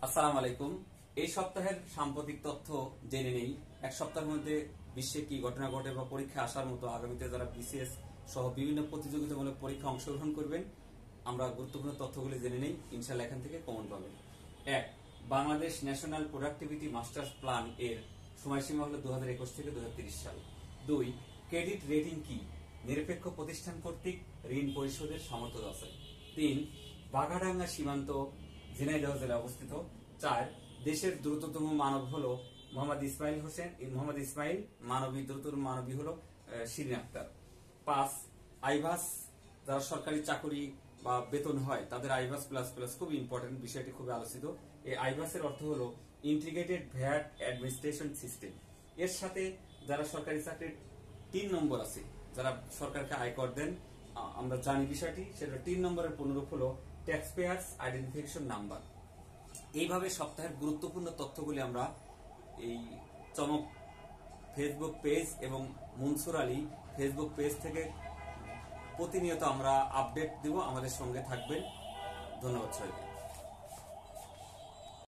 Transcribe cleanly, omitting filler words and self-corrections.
আসসালামু আলাইকুম। এই সপ্তাহের সাম্প্রতিক তথ্য জেনে নেই। এক সপ্তাহের মধ্যে বিশ্বে কি ঘটনা ঘটে বা পরীক্ষা আসার মতো আগামীতে যারা বিসিএস সহ বিভিন্ন প্রতিযোগিতামূলক পরীক্ষা অংশগ্রহণ করবেন, আমরা গুরুত্বপূর্ণ তথ্যগুলি জেনে নেই। ইনশাআল্লাহ এখান থেকে কমন পাবেন। এক, Bangladesh national productivity masters plan এর সময়সীমা হলো 2021 থেকে 2030 সাল। 2, ক্রেডিট রেটিং কি? নিরপেক্ষ প্রতিষ্ঠান কর্তৃক ঋণ পরিশোধের সামর্থ্য আছে। 3, বাঘাডাঙ্গা সীমান্ত ঝিনাইদহ জেলায় অবস্থিত। 4, দেশের দ্রুততম মানব হলো মোহাম্মদ ইসমাইল। দ্রুততম মানবী হলো শিরিন আক্তার। 5, আইভাস যারা সরকারি চাকরি বা বেতন হয় তাদের আইভাস প্লাস প্লাস খুব ইম্পর্টেন্ট, বিষয়টি খুবই আলোচিত। এই আইভাসের অর্থ হলো ইন্টিগ্রেটেড ভ্যাট অ্যাডমিনিস্ট্রেশন সিস্টেম। এর সাথে যারা সরকারি চাকরির 3 নম্বর আছে, যারা সরকারকে আয়কর দেন, আমরা জানি বিষয়টি, সেটা 3 নম্বরের পুনরূপ হলো ট্যাক্স পেয়ার্স আইডেন্টিফিকেশন নাম্বার। এইভাবে সপ্তাহের গুরুত্বপূর্ণ তথ্যগুলি আমরা এই চমক ফেসবুক পেজ এবং মনসুর আলী ফেসবুক পেজ থেকে প্রতিনিয়ত আমরা আপডেট দিব। আমাদের সঙ্গে থাকবেন। ধন্যবাদ সবাইকে।